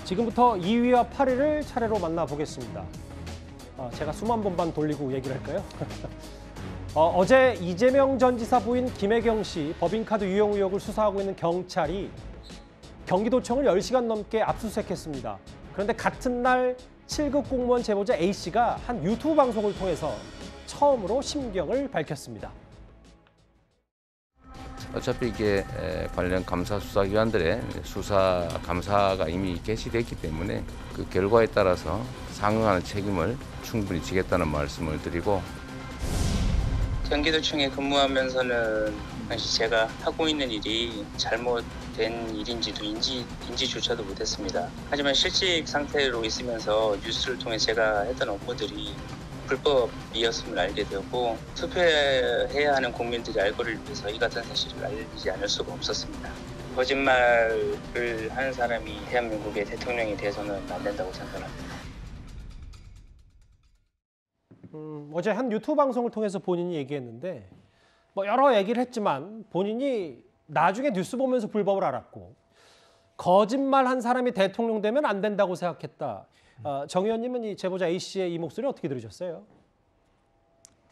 지금부터 2위와 8위를 차례로 만나보겠습니다. 제가 수만 번만 돌리고 얘기를 할까요? 어제 이재명 전 지사 부인 김혜경 씨 법인카드 유용 의혹을 수사하고 있는 경찰이 경기도청을 10시간 넘게 압수수색했습니다. 그런데 같은 날 7급 공무원 제보자 A씨가 한 유튜브 방송을 통해서 처음으로 심경을 밝혔습니다. 어차피 이게 관련 감사 수사기관들의 수사 감사가 이미 개시됐기 때문에 그 결과에 따라서 상응하는 책임을 충분히 지겠다는 말씀을 드리고, 경기도청에 근무하면서는 당시 제가 하고 있는 일이 잘못된 일인지도 인지조차도 못했습니다. 하지만 실직 상태로 있으면서 뉴스를 통해 제가 했던 업무들이 불법이었음을 알게 되었고, 투표해야 하는 국민들이 알 거를 위해서 이 같은 사실을 알리지 않을 수가 없었습니다. 거짓말을 하는 사람이 대한민국의 대통령이 돼서는 안 된다고 생각합니다. 어제 한 유튜브 방송을 통해서 본인이 얘기했는데 여러 얘기를 했지만 본인이 나중에 뉴스 보면서 불법을 알았고 거짓말한 사람이 대통령 되면 안 된다고 생각했다. 정 의원님은 이 제보자 A씨의 이 목소리 어떻게 들으셨어요?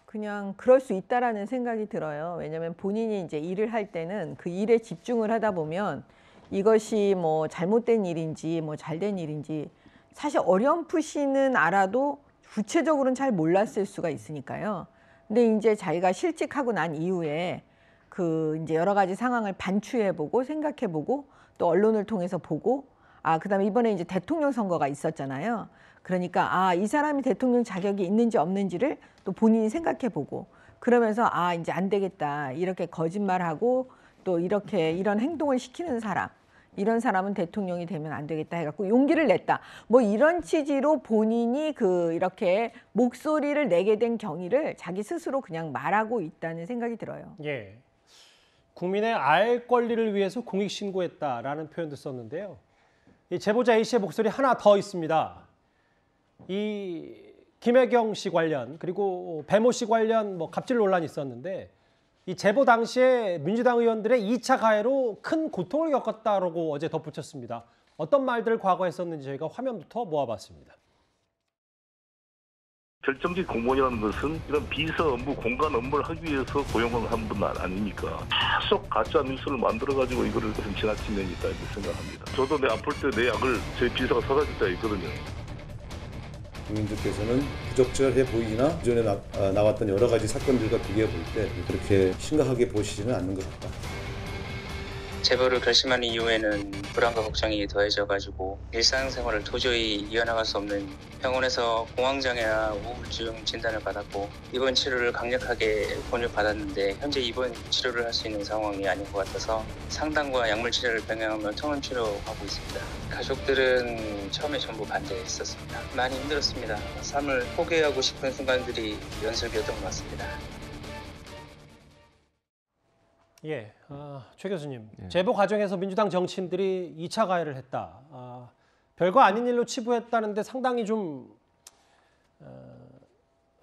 그냥 그럴 수 있다라는 생각이 들어요. 왜냐하면 본인이 이제 일을 할 때는 그 일에 집중을 하다 보면 이것이 뭐 잘못된 일인지 뭐 잘된 일인지 사실 어렴풋이는 알아도 구체적으로는 잘 몰랐을 수가 있으니까요. 근데 이제 자기가 실직하고 난 이후에 그 이제 여러 가지 상황을 반추해보고 생각해보고 또 언론을 통해서 보고 그다음에 이번에 이제 대통령 선거가 있었잖아요. 그러니까 이 사람이 대통령 자격이 있는지 없는지를 또 본인이 생각해보고 그러면서 이제 안 되겠다. 이렇게 거짓말하고 또 이런 행동을 시키는 사람. 이런 사람은 대통령이 되면 안 되겠다 해갖고 용기를 냈다. 뭐 이런 취지로 본인이 이렇게 목소리를 내게 된 경위를 자기 스스로 그냥 말하고 있다는 생각이 들어요. 예, 국민의 알 권리를 위해서 공익신고했다라는 표현도 썼는데요. 이 제보자 A씨의 목소리 하나 더 있습니다. 이 김혜경 씨 관련 그리고 배모 씨 관련 갑질 논란이 있었는데 이 제보 당시에 민주당 의원들의 2차 가해로 큰 고통을 겪었다라고 어제 덧붙였습니다. 어떤 말들을 과거에 했었는지 저희가 화면부터 모아봤습니다. 결정적 공무원이라는 것은 이런 비서 업무, 공간 업무를 하기 위해서 고용을 한 분 아닙니까? 계속 가짜 뉴스를 만들어가지고 이거를 지나친 면이 있다 이렇게 생각합니다. 저도 내 아플 때 내 약을 제 비서가 사다 줄 때가 있거든요. 국민들께서는 부적절해 보이나 기존에 나왔던 여러 가지 사건들과 비교해 볼 때 그렇게 심각하게 보시지는 않는 것 같다. 제보를 결심한 이후에는 불안과 걱정이 더해져가지고 일상생활을 도저히 이어나갈 수 없는 병원에서 공황장애나 우울증 진단을 받았고 입원 치료를 강력하게 권유받았는데 현재 입원 치료를 할 수 있는 상황이 아닌 것 같아서 상담과 약물 치료를 병행하며 통원 치료하고 있습니다. 가족들은 처음에 전부 반대했었습니다. 많이 힘들었습니다. 삶을 포기하고 싶은 순간들이 연속이었던 것 같습니다. 예, 최 교수님, 제보 과정에서 민주당 정치인들이 2차 가해를 했다. 별거 아닌 일로 치부했다는데 상당히 좀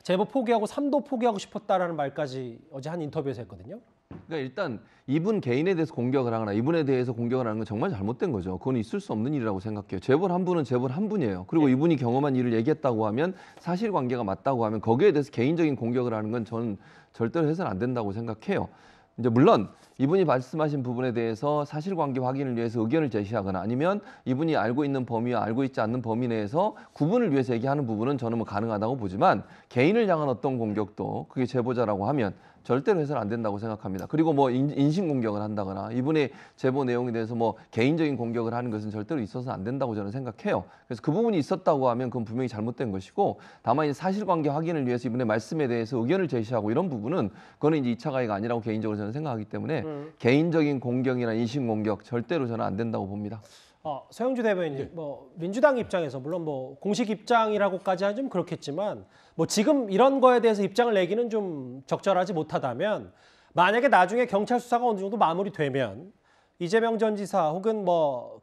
제보 포기하고 3도 포기하고 싶었다라는 말까지 어제 한 인터뷰에서 했거든요. 그러니까 일단 이분 개인에 대해서 공격을 하거나 이분에 대해서 공격을 하는 건 정말 잘못된 거죠. 그건 있을 수 없는 일이라고 생각해요. 재벌 한 분은 재벌 한 분이에요. 그리고 이분이 경험한 일을 얘기했다고 하면 사실관계가 맞다고 하면 거기에 대해서 개인적인 공격을 하는 건 저는 절대로 해서는 안 된다고 생각해요. 이제 물론 이분이 말씀하신 부분에 대해서 사실관계 확인을 위해서 의견을 제시하거나 아니면 이분이 알고 있는 범위와 알고 있지 않는 범위 내에서 구분을 위해서 얘기하는 부분은 저는 뭐 가능하다고 보지만 개인을 향한 어떤 공격도 그게 제보자라고 하면 절대로 해서는 안 된다고 생각합니다. 그리고 뭐 인신 공격을 한다거나 이분의 제보 내용에 대해서 뭐 개인적인 공격을 하는 것은 절대로 있어서 안 된다고 저는 생각해요. 그래서 그 부분이 있었다고 하면 그건 분명히 잘못된 것이고 다만 이제 사실관계 확인을 위해서 이분의 말씀에 대해서 의견을 제시하고 이런 부분은 그거는 이제 2차 가해가 아니라고 개인적으로 저는 생각하기 때문에 개인적인 공격이나 인신 공격 절대로 저는 안 된다고 봅니다. 서영주 대변인, 민주당 입장에서 물론 공식 입장이라고까지 하면 좀 그렇겠지만 지금 이런 거에 대해서 입장을 내기는 좀 적절하지 못하다면 만약에 나중에 경찰 수사가 어느 정도 마무리되면 이재명 전 지사 혹은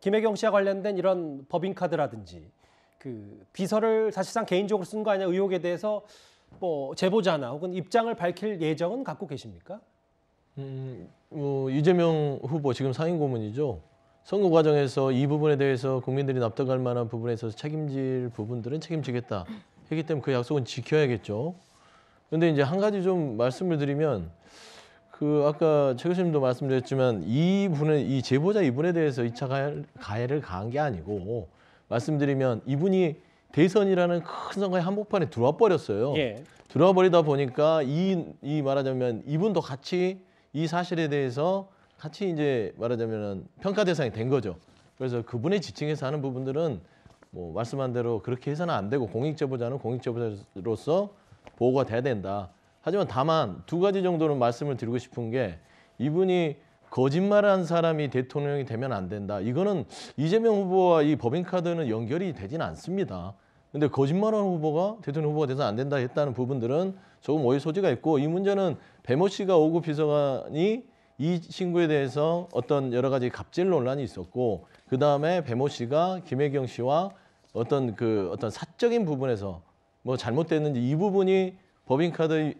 김혜경 씨와 관련된 이런 법인카드라든지 그 비서를 사실상 개인적으로 쓴 거 아니냐 의혹에 대해서 제보자나 혹은 입장을 밝힐 예정은 갖고 계십니까? 이재명 후보 지금 상임고문이죠. 선거 과정에서 이 부분에 대해서 국민들이 납득할 만한 부분에 있어서 책임질 부분들은 책임지겠다 했기 때문에 그 약속은 지켜야겠죠. 그런데 이제 한 가지 좀 말씀을 드리면 그 아까 최 교수님도 말씀드렸지만 이 제보자 이분에 대해서 2차 가해를 가한 게 아니고 말씀드리면 이분이 대선이라는 큰 선거의 한복판에 들어와 버렸어요. 예. 들어와 버리다 보니까 이 말하자면 이분도 같이 이 사실에 대해서 같이 이제 말하자면 평가 대상이 된 거죠. 그래서 그분의 지칭해서 하는 부분들은 뭐 말씀한 대로 그렇게 해서는 안 되고 공익제보자는 공익제보자로서 보호가 돼야 된다. 하지만 다만 두 가지 정도는 말씀을 드리고 싶은 게 이분이 거짓말한 사람이 대통령이 되면 안 된다. 이거는 이재명 후보와 이 법인카드는 연결이 되지는 않습니다. 근데 거짓말하는 후보가 대통령 후보가 돼서 안 된다 했다는 부분들은 조금 오해 소지가 있고 이 문제는 배모 씨가 5급 비서관이 이 친구에 대해서 어떤 여러 가지 갑질 논란이 있었고 그 다음에 배모 씨가 김혜경 씨와 어떤 사적인 부분에서 뭐 잘못됐는지 이 부분이 법인카드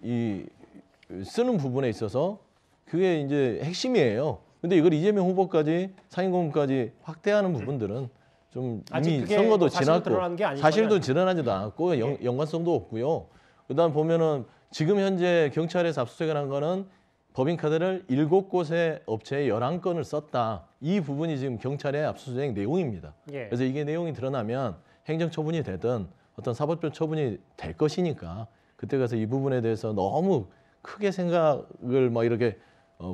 쓰는 부분에 있어서 그게 이제 핵심이에요. 근데 이걸 이재명 후보까지 상임고문까지 확대하는 부분들은 좀 이미 선거도 지났고 사실도 드러나지도 않았고 연관성도 없고요. 그다음 보면은 지금 현재 경찰에서 압수수색을 한 거는 법인카드를 7곳의 업체에 11건을 썼다. 이 부분이 지금 경찰의 압수수색 내용입니다. 예. 그래서 이게 내용이 드러나면 행정처분이 되든 어떤 사법적 처분이 될 것이니까 그때 가서 이 부분에 대해서 너무 크게 생각을 막 이렇게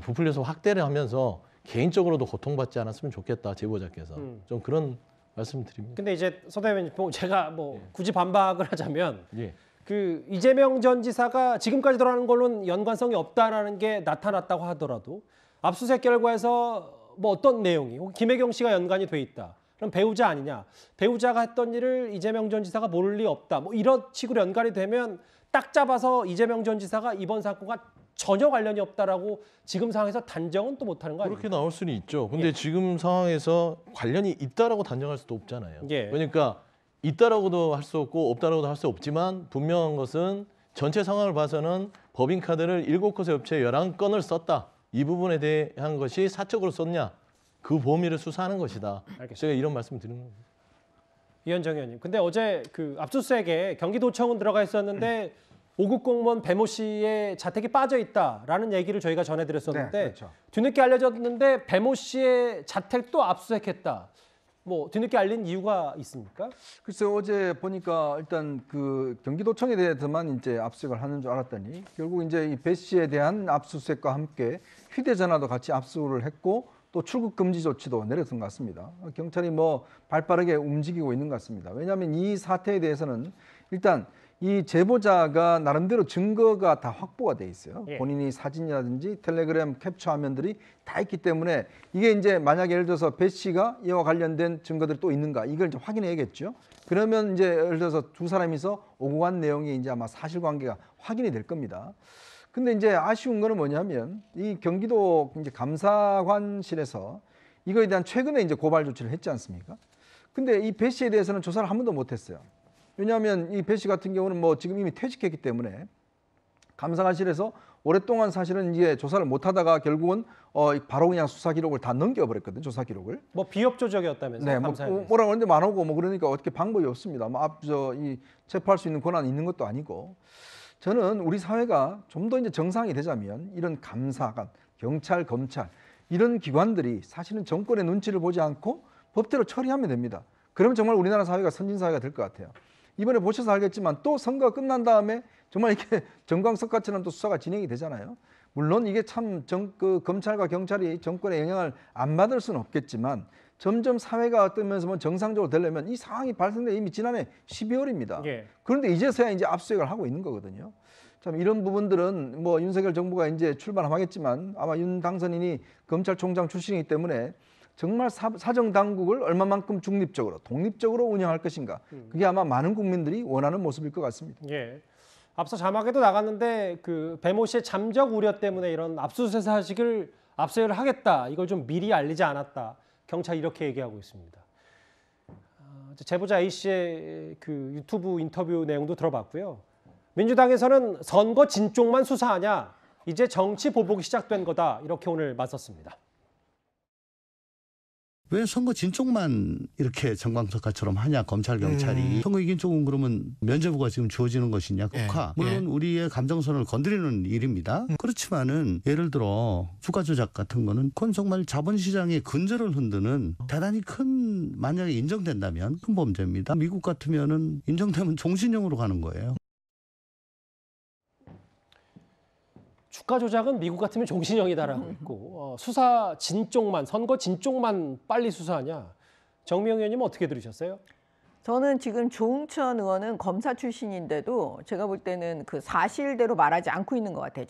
부풀려서 확대를 하면서 개인적으로도 고통받지 않았으면 좋겠다. 제보자께서. 좀 그런 말씀을 드립니다. 근데 이제 서 대변인 제가 뭐 굳이 반박을 하자면 예. 그 이재명 전 지사가 지금까지 드러나는 걸로는 연관성이 없다라는 게 나타났다고 하더라도 압수수색 결과에서 뭐 어떤 내용이 혹은 김혜경 씨가 연관이 돼 있다. 그럼 배우자 아니냐. 배우자가 했던 일을 이재명 전 지사가 모를 리 없다. 뭐 이런 식으로 연관이 되면 딱 잡아서 이재명 전 지사가 이번 사건과 전혀 관련이 없다라고 지금 상황에서 단정은 또 못하는 거 아니에요? 그렇게 나올 수는 있죠. 근데 지금 상황에서 관련이 있다라고 단정할 수도 없잖아요. 예. 그러니까 있다라고도 할 수 없고 없다라고도 할 수 없지만 분명한 것은 전체 상황을 봐서는 법인카드를 7곳의 업체에 11건을 썼다. 이 부분에 대한 것이 사적으로 썼냐. 그 범위를 수사하는 것이다. 알겠습니다. 제가 이런 말씀을 드리는 겁니다. 이현정 의원님. 근데 어제 그 압수수색에 경기도청은 들어가 있었는데 5급 공무원 배모 씨의 자택이 빠져 있다라는 얘기를 저희가 전해드렸었는데 네, 그렇죠. 뒤늦게 알려졌는데 배모 씨의 자택도 압수수색했다. 뭐 뒤늦게 알린 이유가 있습니까? 글쎄 어제 보니까 일단 그 경기도청에 대해서만 이제 압수수색을 하는 줄 알았더니 결국 이제 이 배 씨에 대한 압수수색과 함께 휴대전화도 같이 압수를 했고 또 출국 금지 조치도 내렸던 것 같습니다. 경찰이 뭐 발빠르게 움직이고 있는 것 같습니다. 왜냐하면 이 사태에 대해서는 일단 이 제보자가 나름대로 증거가 다 확보가 돼 있어요. 예. 본인이 사진이라든지 텔레그램 캡처 화면들이 다 있기 때문에 이게 이제 만약에 예를 들어서 배 씨가 이와 관련된 증거들이 또 있는가 이걸 이제 확인해야겠죠. 그러면 이제 예를 들어서 두 사람이서 오고 간 내용이 이제 아마 사실관계가 확인이 될 겁니다. 근데 이제 아쉬운 거는 뭐냐면 이 경기도 이제 감사관실에서 이거에 대한 최근에 이제 고발 조치를 했지 않습니까? 근데 이 배 씨에 대해서는 조사를 한 번도 못 했어요. 왜냐하면 이 배 씨 같은 경우는 뭐 지금 이미 퇴직했기 때문에 감사관실에서 오랫동안 사실은 이제 조사를 못 하다가 결국은 바로 그냥 수사 기록을 다 넘겨버렸거든요. 조사 기록을. 뭐 비협 조적이었다면서요? 네, 뭐 감사합니다. 뭐라고 하는데 안 오고 뭐 그러니까 어떻게 방법이 없습니다. 뭐 이 체포할 수 있는 권한이 있는 것도 아니고. 저는 우리 사회가 좀 더 이제 정상이 되자면 이런 감사관, 경찰, 검찰 이런 기관들이 사실은 정권의 눈치를 보지 않고 법대로 처리하면 됩니다. 그러면 정말 우리나라 사회가 선진 사회가 될 것 같아요. 이번에 보셔서 알겠지만 또 선거가 끝난 다음에 정말 이렇게 정광석같이는 또 수사가 진행이 되잖아요. 물론 이게 참 검찰과 경찰이 정권의 영향을 안 받을 수는 없겠지만 점점 사회가 어떠면서 뭐 정상적으로 되려면 이 상황이 발생된 이미 지난해 12월입니다. 예. 그런데 이제서야 이제 압수수색을 하고 있는 거거든요. 참 이런 부분들은 뭐 윤석열 정부가 이제 출발하겠지만 아마 윤 당선인이 검찰총장 출신이기 때문에 정말 사정 당국을 얼마만큼 중립적으로 독립적으로 운영할 것인가. 그게 아마 많은 국민들이 원하는 모습일 것 같습니다. 예. 앞서 자막에도 나갔는데 그 배모 씨의 잠적 우려 때문에 이런 압수수색을 하겠다. 이걸 좀 미리 알리지 않았다. 경찰이 이렇게 얘기하고 있습니다. 제보자 A 씨의 그 유튜브 인터뷰 내용도 들어봤고요. 민주당에서는 선거 진쪽만 수사하냐? 이제 정치 보복이 시작된 거다. 이렇게 오늘 맞섰습니다. 왜 선거 진 쪽만 이렇게 정광석화처럼 하냐 검찰 경찰이 선거 이긴 쪽은 그러면 면죄부가 지금 주어지는 것이냐 국화 물론 우리의 감정선을 건드리는 일입니다. 그렇지만은 예를 들어 주가 조작 같은 거는 그건 정말 자본시장의 근저를 흔드는 대단히 큰 만약에 인정된다면 큰 범죄입니다. 미국 같으면은 인정되면 종신형으로 가는 거예요. 주가 조작은 미국 같으면 종신형이다라고 있고 수사 진 쪽만 선거 진 쪽만 빨리 수사하냐. 정미영 의원님은 어떻게 들으셨어요? 저는 지금 조응천 의원은 검사 출신인데도 제가 볼 때는 그 사실대로 말하지 않고 있는 것 같아요.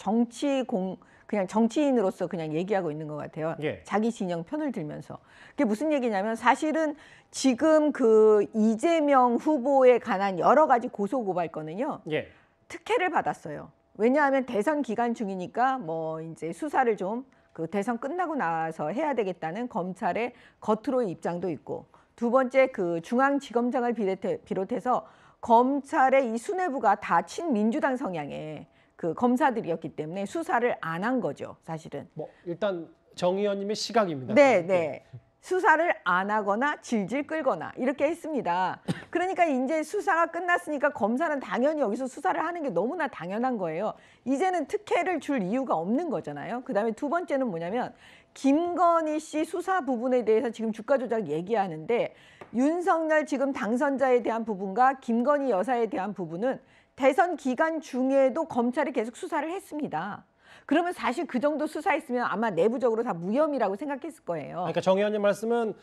그냥 정치인으로서 그냥 얘기하고 있는 것 같아요. 예. 자기 진영 편을 들면서. 그게 무슨 얘기냐면 사실은 지금 그 이재명 후보에 관한 여러 가지 고소고발 건은요. 예. 특혜를 받았어요. 왜냐하면 대선 기간 중이니까 뭐 이제 수사를 좀 그 대선 끝나고 나서 해야 되겠다는 검찰의 겉으로의 입장도 있고 두 번째 그 중앙지검장을 비롯해서 검찰의 이 수뇌부가 다 친민주당 성향의 그 검사들이었기 때문에 수사를 안 한 거죠, 사실은. 뭐 일단 정 의원님의 시각입니다. 네, 네. 수사를 안 하거나 질질 끌거나 이렇게 했습니다. 그러니까 이제 수사가 끝났으니까 검사는 당연히 여기서 수사를 하는 게 너무나 당연한 거예요. 이제는 특혜를 줄 이유가 없는 거잖아요. 그다음에 두 번째는 뭐냐면 김건희 씨 수사 부분에 대해서 지금 주가 조작 얘기하는데 윤석열 지금 당선자에 대한 부분과 김건희 여사에 대한 부분은 대선 기간 중에도 검찰이 계속 수사를 했습니다. 그러면 사실 그 정도 수사했으면 아마 내부적으로 다 무혐의라고 생각했을 거예요. 그러니까 정 의원님 말씀은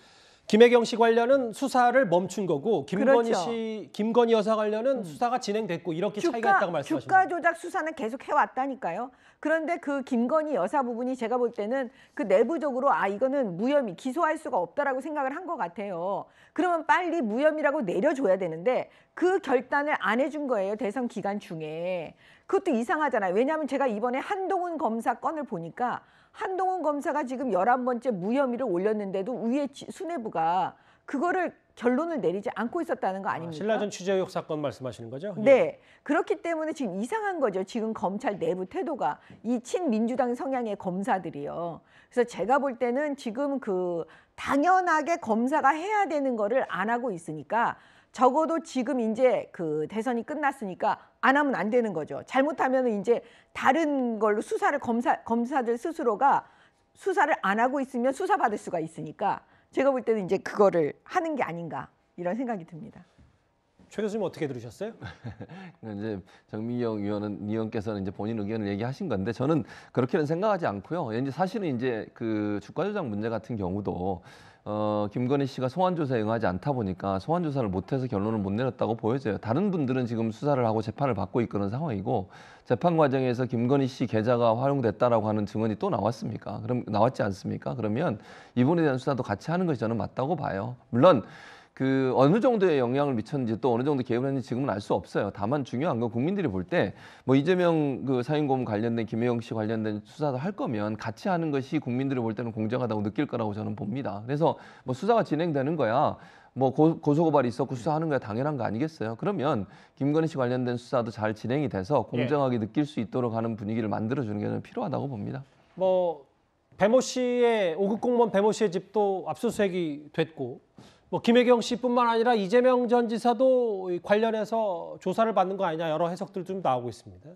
김혜경 씨 관련은 수사를 멈춘 거고 김건희 여사 관련은 수사가 진행됐고 이렇게 차이가 있다고 말씀하신 주가 거예요. 조작 수사는 계속 해왔다니까요. 그런데 그 김건희 여사 부분이 제가 볼 때는 그 내부적으로 이거는 무혐의 기소할 수가 없다라고 생각을 한 것 같아요. 그러면 빨리 무혐의라고 내려줘야 되는데 그 결단을 안 해준 거예요. 대선 기간 중에. 그것도 이상하잖아요. 왜냐하면 제가 이번에 한동훈 검사 건을 보니까 한동훈 검사가 지금 11번째 무혐의를 올렸는데도 위에 수뇌부가 그거를 결론을 내리지 않고 있었다는 거 아닙니까? 신라전 취재 의혹 사건 말씀하시는 거죠? 네. 그렇기 때문에 지금 이상한 거죠. 지금 검찰 내부 태도가. 이 친민주당 성향의 검사들이요. 그래서 제가 볼 때는 지금 그 당연하게 검사가 해야 되는 거를 안 하고 있으니까 적어도 지금 이제 그 대선이 끝났으니까 안 하면 안 되는 거죠. 잘못하면 이제 다른 걸로 수사를 검사들 스스로가 수사를 안 하고 있으면 수사받을 수가 있으니까 제가 볼 때는 이제 그거를 하는 게 아닌가 이런 생각이 듭니다. 최 교수님 어떻게 들으셨어요? 이제 정미경 의원께서는 이제 본인 의견을 얘기하신 건데 저는 그렇게는 생각하지 않고요. 이제 사실은 이제 그 주가 조작 문제 같은 경우도 김건희 씨가 소환 조사에 응하지 않다 보니까 소환 조사를 못해서 결론을 못 내렸다고 보여져요. 다른 분들은 지금 수사를 하고 재판을 받고 있는 상황이고 재판 과정에서 김건희 씨 계좌가 활용됐다라고 하는 증언이 또 나왔습니까? 그럼 나왔지 않습니까? 그러면 이분에 대한 수사도 같이 하는 것이 저는 맞다고 봐요. 물론 그 어느 정도의 영향을 미쳤는지 또 어느 정도 개입을 했는지 지금은 알 수 없어요. 다만 중요한 건 국민들이 볼 때 뭐 이재명 그 사인고문 관련된 김혜영 씨 관련된 수사도 할 거면 같이 하는 것이 국민들이 볼 때는 공정하다고 느낄 거라고 저는 봅니다. 그래서 뭐 수사가 진행되는 거야. 뭐 고소고발이 있었고 수사하는 거야 당연한 거 아니겠어요? 그러면 김건희 씨 관련된 수사도 잘 진행이 돼서 공정하게 느낄 수 있도록 하는 분위기를 만들어주는 게 저는 필요하다고 봅니다. 뭐 배모 씨의 5급 공무원 배모 씨의 집도 압수수색이 됐고 뭐 김혜경 씨뿐만 아니라 이재명 전 지사도 관련해서 조사를 받는 거 아니냐 여러 해석들 좀 나오고 있습니다.